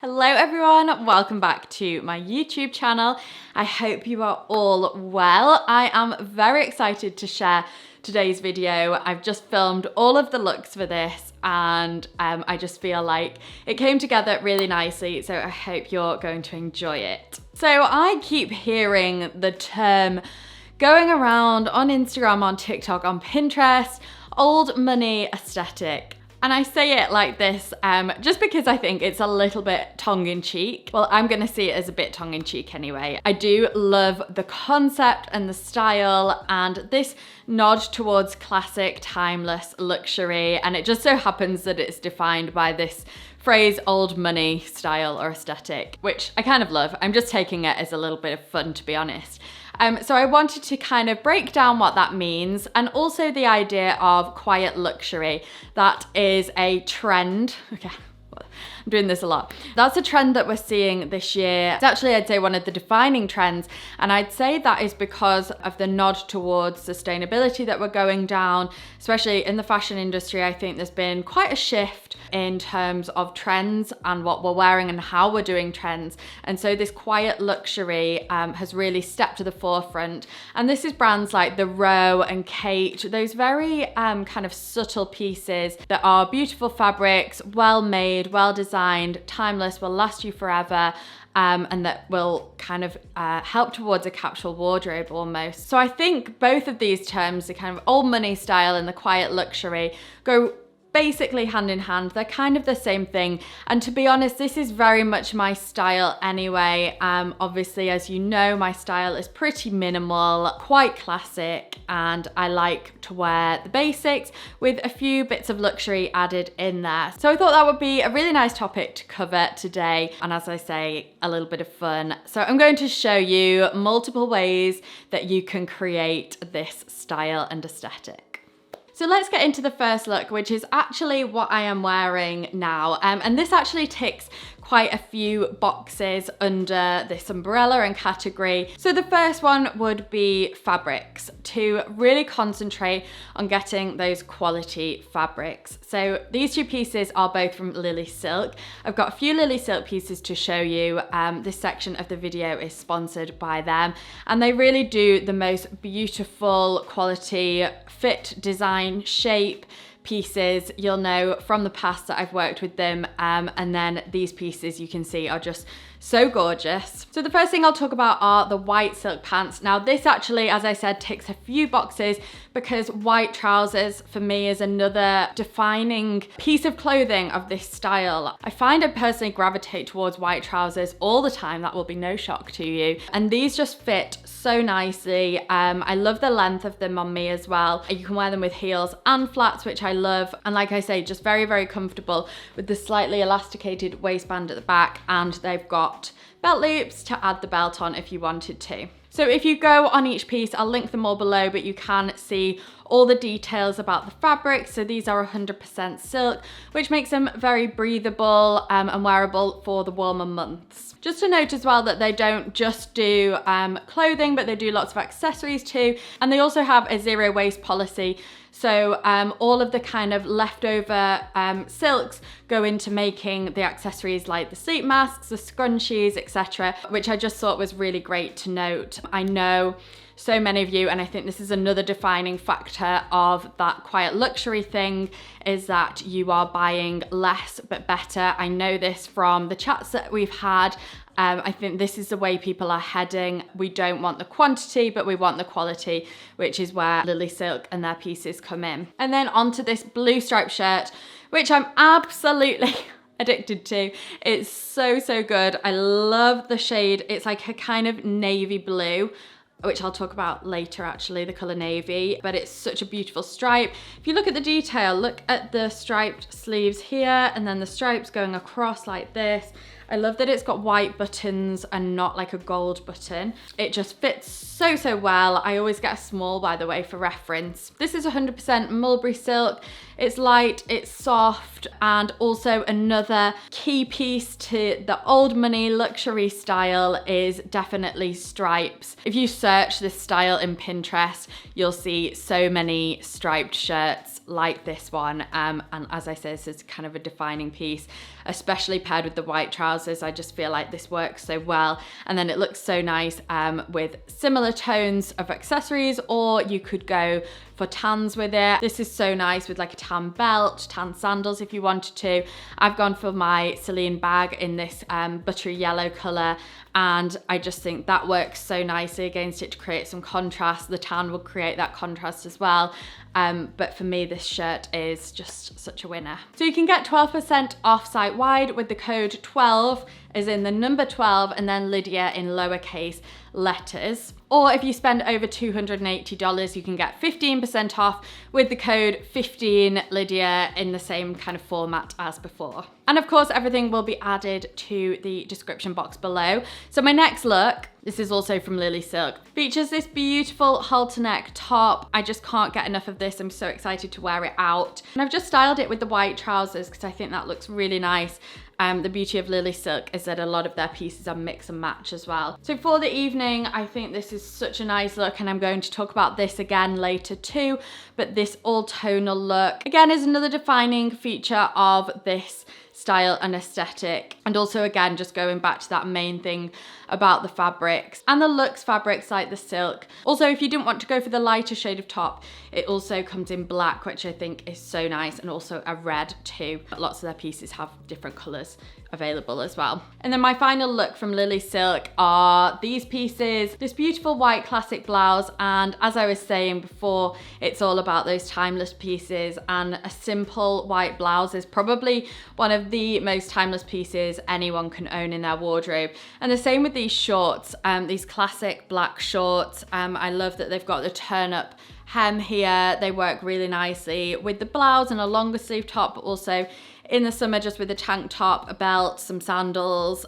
Hello everyone, welcome back to my YouTube channel. I hope you are all well. I am very excited to share today's video. I've just filmed all of the looks for this and I just feel like it came together really nicely, so I hope you're going to enjoy it. So I keep hearing the term going around on Instagram, on TikTok, on Pinterest, old money aesthetic. And I say it like this just because I think it's a little bit tongue-in-cheek. Well, I'm gonna see it as a bit tongue-in-cheek anyway. I do love the concept and the style and this nod towards classic, timeless luxury. And it just so happens that it's defined by this phrase old money style or aesthetic, which I kind of love. I'm just taking it as a little bit of fun, to be honest. So I wanted to kind of break down what that means and also the idea of quiet luxury. That is a trend. Okay, I'm doing this a lot. That's a trend that we're seeing this year. It's actually, I'd say, one of the defining trends. And I'd say that is because of the nod towards sustainability that we're going down, especially in the fashion industry. I think there's been quite a shift in terms of trends and what we're wearing and how we're doing trends. And so this quiet luxury has really stepped to the forefront. And this is brands like The Row and Kate, those very kind of subtle pieces that are beautiful fabrics, well made, well designed, timeless, will last you forever. And that will kind of help towards a capsule wardrobe almost. So I think both of these terms, the kind of old money style and the quiet luxury, go basically hand in hand. They're kind of the same thing. And to be honest, this is very much my style anyway. Obviously, as you know, my style is pretty minimal, quite classic, and I like to wear the basics with a few bits of luxury added in there. So I thought that would be a really nice topic to cover today. And as I say, a little bit of fun. So I'm going to show you multiple ways that you can create this style and aesthetic. So let's get into the first look, which is actually what I am wearing now. And this actually ticks quite a few boxes under this umbrella and category. So the first one would be fabrics, to really concentrate on getting those quality fabrics. So these two pieces are both from Lilysilk. I've got a few Lilysilk pieces to show you. This section of the video is sponsored by them, and they really do the most beautiful quality fit, design, shape pieces. You'll know from the past that I've worked with them, and then these pieces you can see are just so gorgeous. So the first thing I'll talk about are the white silk pants. Now this actually, as I said, ticks a few boxes because white trousers for me is another defining piece of clothing of this style. I find I personally gravitate towards white trousers all the time. That will be no shock to you. And these just fit so nicely. I love the length of them on me as well. You can wear them with heels and flats, which I love. And like I say, just very, very comfortable with the slightly elasticated waistband at the back, and they've got belt loops to add the belt on if you wanted to. So if you go on each piece, I'll link them all below, but you can see all the details about the fabric. So these are 100% silk, which makes them very breathable and wearable for the warmer months. Just to note as well that they don't just do clothing, but they do lots of accessories too. And they also have a zero waste policy. So all of the kind of leftover silks go into making the accessories like the sleep masks, the scrunchies, etc., which I just thought was really great to note. I know so many of you, and I think this is another defining factor of that quiet luxury thing, is that you are buying less but better. I know this from the chats that we've had. I think this is the way people are heading. We don't want the quantity, but we want the quality, which is where Lilysilk and their pieces come in. And then onto this blue striped shirt, which I'm absolutely addicted to. It's so, so good. I love the shade. It's like a kind of navy blue, which I'll talk about later actually, the color navy, but it's such a beautiful stripe. If you look at the detail, look at the striped sleeves here, and then the stripes going across like this. I love that it's got white buttons and not like a gold button. It just fits so, so well. I always get a small, by the way, for reference. This is 100% mulberry silk. It's light, it's soft, and also another key piece to the old money luxury style is definitely stripes. If you sew search this style in Pinterest, you'll see so many striped shirts like this one. And as I said, this is kind of a defining piece, especially paired with the white trousers. I just feel like this works so well. And then it looks so nice with similar tones of accessories, or you could go for tans with it. This is so nice with like a tan belt, tan sandals if you wanted to. I've gone for my Celine bag in this buttery yellow color, and I just think that works so nicely against it to create some contrast. The tan will create that contrast as well. But for me, this shirt is just such a winner. So you can get 12% off site wide with the code 12, as in the number 12, and then Lydia in lowercase letters. Or if you spend over $280, you can get 15% off with the code 15 Lydia in the same kind of format as before. And of course, everything will be added to the description box below. So my next look, this is also from Lilysilk, features this beautiful halter neck top. I just can't get enough of this. I'm so excited to wear it out. And I've just styled it with the white trousers because I think that looks really nice. The beauty of Lilysilk is that a lot of their pieces are mix and match as well. So for the evening, I think this is such a nice look, and I'm going to talk about this again later too, but this all tonal look, again, is another defining feature of this style and aesthetic. And also, again, just going back to that main thing about the fabrics and the luxe fabrics like the silk. Also, if you didn't want to go for the lighter shade of top, it also comes in black, which I think is so nice, and also a red too. Lots of their pieces have different colors available as well. And then my final look from Lilysilk are these pieces, this beautiful white classic blouse, and as I was saying before, it's all about those timeless pieces, and a simple white blouse is probably one of the most timeless pieces anyone can own in their wardrobe. And the same with these shorts, these classic black shorts. I love that they've got the turn up hem here. They work really nicely with the blouse and a longer sleeve top, but also in the summer just with a tank top, a belt, some sandals,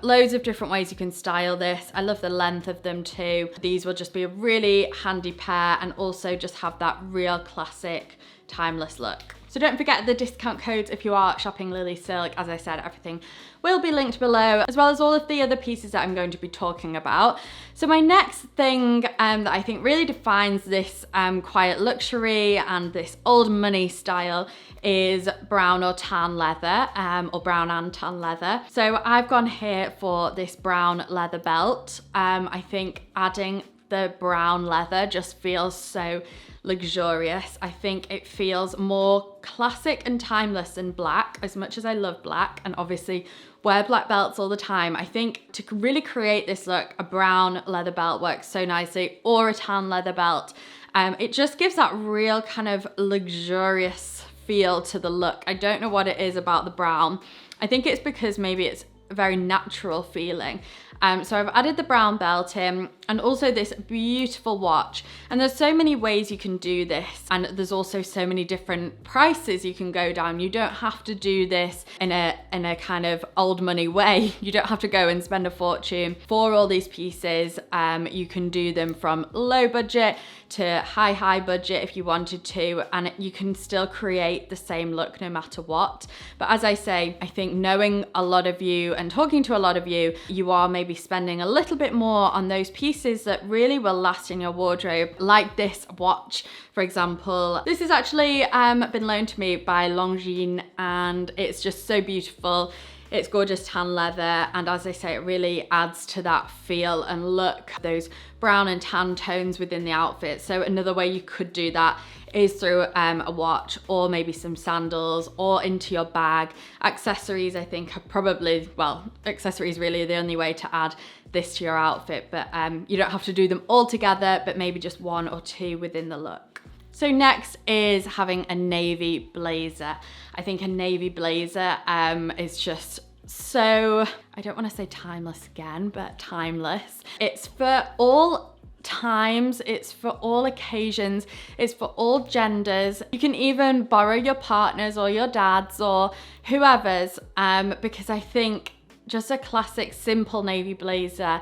loads of different ways you can style this. I love the length of them too. These will just be a really handy pair, and also just have that real classic timeless look. So don't forget the discount codes if you are shopping Lilysilk. As I said, everything will be linked below, as well as all of the other pieces that I'm going to be talking about. So my next thing that I think really defines this quiet luxury and this old money style is brown or tan leather, or brown and tan leather. So I've gone here for this brown leather belt. I think adding the brown leather just feels so luxurious. I think it feels more classic and timeless than black, as much as I love black and obviously wear black belts all the time. I think to really create this look, a brown leather belt works so nicely, or a tan leather belt. It just gives that real kind of luxurious feel to the look. I don't know what it is about the brown. I think it's because maybe it's a very natural feeling. So I've added the brown belt in, and also this beautiful watch. And there's so many ways you can do this, and there's also so many different prices you can go down. You don't have to do this in a kind of old money way. You don't have to go and spend a fortune for all these pieces. You can do them from low budget to high budget if you wanted to, and you can still create the same look no matter what. But as I say, I think knowing a lot of you and talking to a lot of you, you are maybe spending a little bit more on those pieces that really will last in your wardrobe, like this watch, for example. This has actually been loaned to me by Longines, and it's just so beautiful. It's gorgeous tan leather, and as I say, it really adds to that feel and look, those brown and tan tones within the outfit. So another way you could do that is through a watch, or maybe some sandals, or into your bag. Accessories, I think, are probably, well, accessories really are the only way to add this to your outfit, but you don't have to do them all together, but maybe just one or two within the look. So next is having a navy blazer. I think a navy blazer is just so, I don't want to say timeless again, but timeless. It's for all times, it's for all occasions, it's for all genders. You can even borrow your partner's or your dad's or whoever's, because I think just a classic simple navy blazer,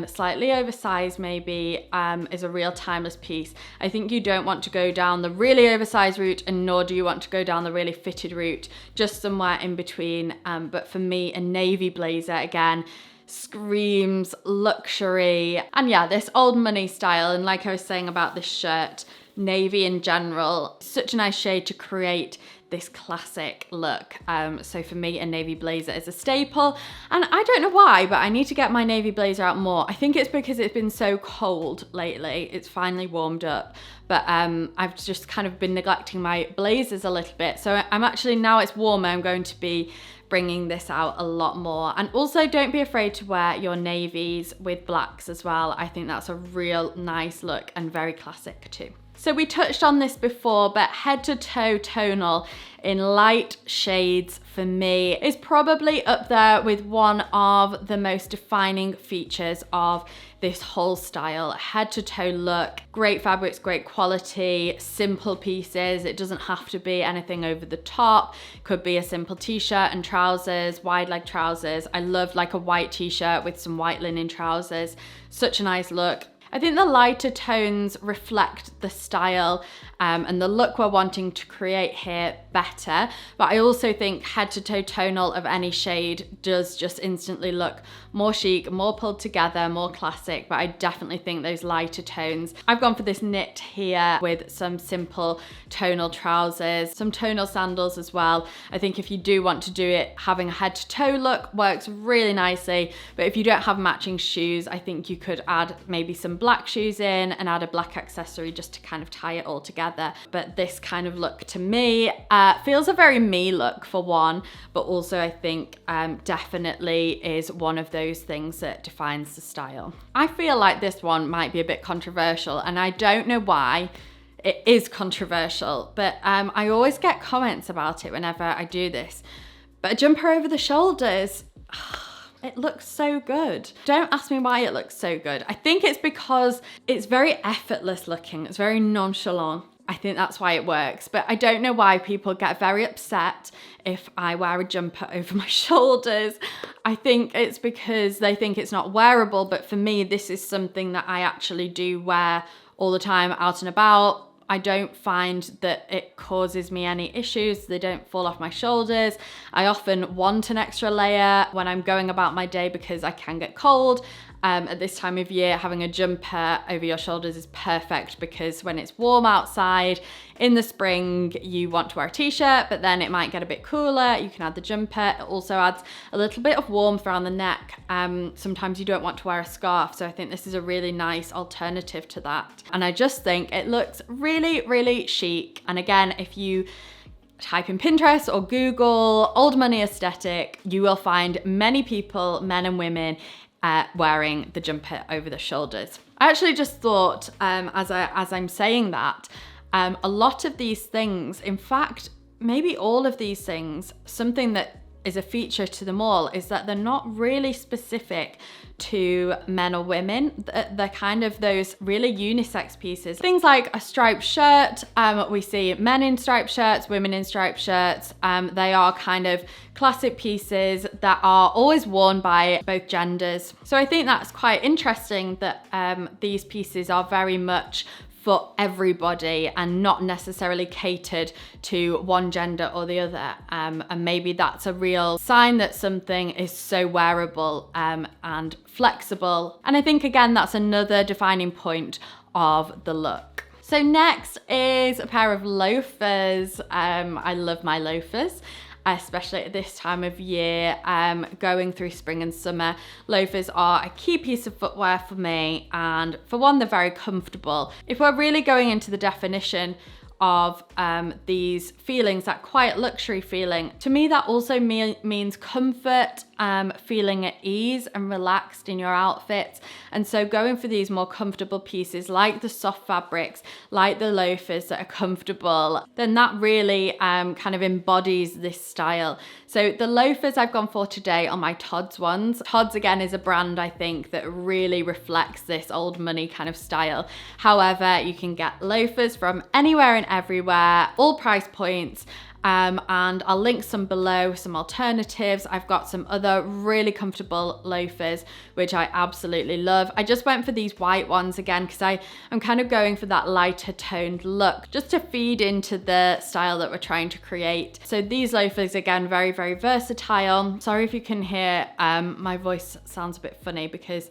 slightly oversized maybe, is a real timeless piece. I think you don't want to go down the really oversized route, and nor do you want to go down the really fitted route, just somewhere in between. But for me, a navy blazer, again, screams luxury. And yeah, this old money style, and like I was saying about this shirt, navy in general, such a nice shade to create this classic look. So for me, a navy blazer is a staple, and I don't know why, but I need to get my navy blazer out more. I think it's because it's been so cold lately. It's finally warmed up, but I've just kind of been neglecting my blazers a little bit. So I'm actually, now it's warmer, I'm going to be bringing this out a lot more. And also, don't be afraid to wear your navies with blacks as well. I think that's a real nice look and very classic too. So we touched on this before, but head to toe tonal in light shades for me is probably up there with one of the most defining features of this whole style. Head to toe look, great fabrics, great quality, simple pieces. It doesn't have to be anything over the top. Could be a simple t-shirt and trousers, wide leg trousers. I love like a white t-shirt with some white linen trousers. Such a nice look. I think the lighter tones reflect the style and the look we're wanting to create here better, but I also think head to toe tonal of any shade does just instantly look more chic, more pulled together, more classic, but I definitely think those lighter tones. I've gone for this knit here with some simple tonal trousers, some tonal sandals as well. I think if you do want to do it, having a head to toe look works really nicely, but if you don't have matching shoes, I think you could add maybe some black shoes in and add a black accessory just to kind of tie it all together. But this kind of look to me feels a very me look for one, but also I think definitely is one of those things that defines the style. I feel like this one might be a bit controversial, and I don't know why. It is controversial, but I always get comments about it whenever I do this. But a jumper over the shoulders, it looks so good. Don't ask me why it looks so good. I think it's because it's very effortless looking. It's very nonchalant. I think that's why it works, but I don't know why people get very upset if I wear a jumper over my shoulders. I think it's because they think it's not wearable, but for me, this is something that I actually do wear all the time out and about. I don't find that it causes me any issues. They don't fall off my shoulders. I often want an extra layer when I'm going about my day because I can get cold. At this time of year, having a jumper over your shoulders is perfect because when it's warm outside in the spring, you want to wear a t-shirt, but then it might get a bit cooler. You can add the jumper. It also adds a little bit of warmth around the neck. Sometimes you don't want to wear a scarf, so I think this is a really nice alternative to that. And I just think it looks really, really chic. And again, if you type in Pinterest or Google old money aesthetic, you will find many people, men and women, wearing the jumper over the shoulders. I actually just thought, as I'm saying that, a lot of these things, in fact, maybe all of these things, something that is a feature to them all is that they're not really specific to men or women. They're kind of those really unisex pieces. Things like a striped shirt, we see men in striped shirts, women in striped shirts. They are kind of classic pieces that are always worn by both genders. So I think that's quite interesting that these pieces are very much for everybody and not necessarily catered to one gender or the other. And maybe that's a real sign that something is so wearable and flexible. And I think, again, that's another defining point of the look. So next is a pair of loafers. I love my loafers, especially at this time of year, going through spring and summer. Loafers are a key piece of footwear for me, and for one, they're very comfortable. If we're really going into the definition of these feelings, that quiet luxury feeling, to me that also means comfort, feeling at ease and relaxed in your outfits. And so going for these more comfortable pieces like the soft fabrics, like the loafers that are comfortable, then that really kind of embodies this style. So the loafers I've gone for today are my Tod's ones. Tod's, again, is a brand I think that really reflects this old money kind of style. However, you can get loafers from anywhere and everywhere, all price points. and I'll link some below, some alternatives. I've got some other really comfortable loafers, which I absolutely love. I just went for these white ones again because I'm kind of going for that lighter toned look, just to feed into the style that we're trying to create. So these loafers, again, very, very versatile. Sorry if you can hear my voice sounds a bit funny because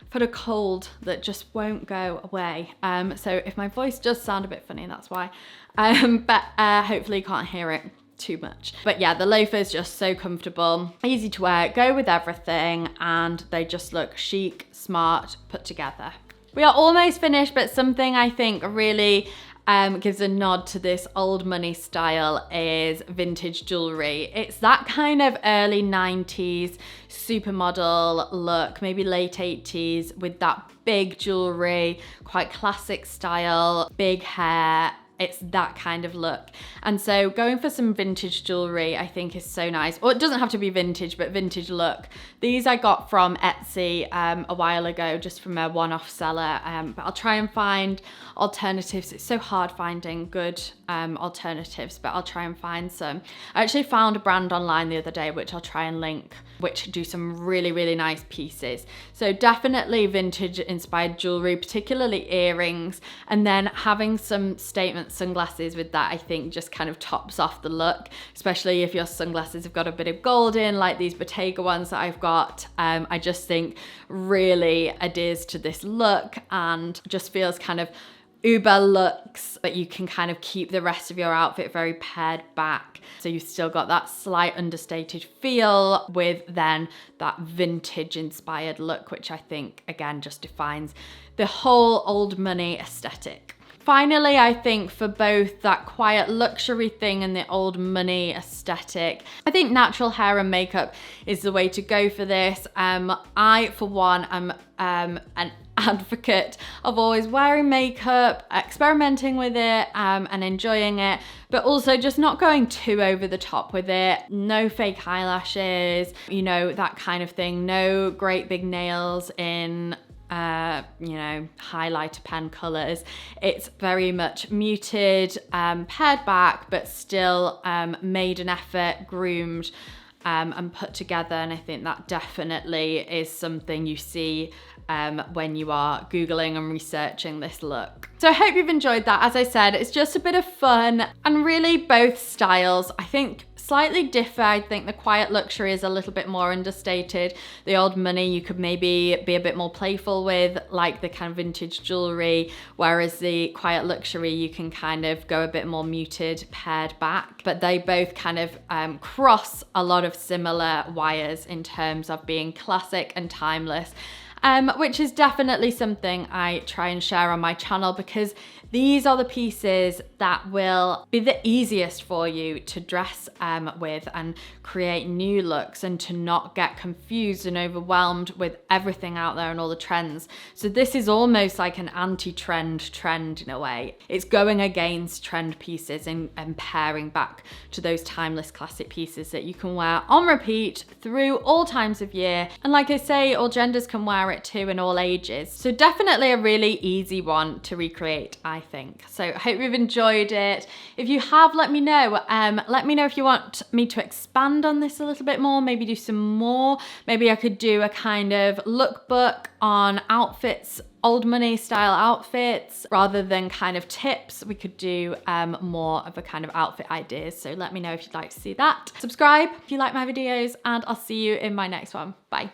I've had a cold that just won't go away. So if my voice does sound a bit funny, that's why. But hopefully you can't hear it too much. But yeah, the loafers just so comfortable, easy to wear, go with everything, and they just look chic, smart, put together. We are almost finished, but something I think really gives a nod to this old money style is vintage jewelry. It's that kind of early 90s supermodel look, maybe late 80s, with that big jewelry, quite classic style, big hair. It's that kind of look. And so going for some vintage jewelry I think is so nice. Or it doesn't have to be vintage, but vintage look. These I got from Etsy a while ago, just from a one-off seller. But I'll try and find alternatives. It's so hard finding good alternatives, but I'll try and find some. I actually found a brand online the other day, which I'll try and link, which do some really, really nice pieces. So definitely vintage inspired jewelry, particularly earrings, and then having some statement sunglasses with that, I think just kind of tops off the look, especially if your sunglasses have got a bit of gold in, like these Bottega ones that I've got. I just think really adheres to this look and just feels kind of uber looks, but you can kind of keep the rest of your outfit very pared back. So you've still got that slight understated feel with then that vintage inspired look, which I think again just defines the whole old money aesthetic. Finally, I think for both that quiet luxury thing and the old money aesthetic, I think natural hair and makeup is the way to go for this. I, for one, am an advocate of always wearing makeup, experimenting with it, and enjoying it, but also just not going too over the top with it. No fake eyelashes, you know, that kind of thing. No great big nails in you know, highlighter pen colors. It's very much muted, pared back, but still made an effort, groomed, and put together. And I think that definitely is something you see when you are Googling and researching this look. So I hope you've enjoyed that. As I said, it's just a bit of fun, and really both styles, I think, slightly differ. I think the quiet luxury is a little bit more understated. The old money you could maybe be a bit more playful with, like the kind of vintage jewelry, whereas the quiet luxury you can kind of go a bit more muted, pared back. But they both kind of cross a lot of similar wires in terms of being classic and timeless. Which is definitely something I try and share on my channel, because these are the pieces that will be the easiest for you to dress with and create new looks, and to not get confused and overwhelmed with everything out there and all the trends. So this is almost like an anti-trend trend in a way. It's going against trend pieces and pairing back to those timeless classic pieces that you can wear on repeat through all times of year. And like I say, all genders can wear it too, in all ages. So definitely a really easy one to recreate, I think. So I hope you've enjoyed it. If you have, let me know. Let me know if you want me to expand on this a little bit more, maybe do some more. Maybe I could do a kind of lookbook on outfits, old money style outfits, rather than kind of tips. We could do more of a kind of outfit ideas. So let me know if you'd like to see that. Subscribe if you like my videos, and I'll see you in my next one. Bye.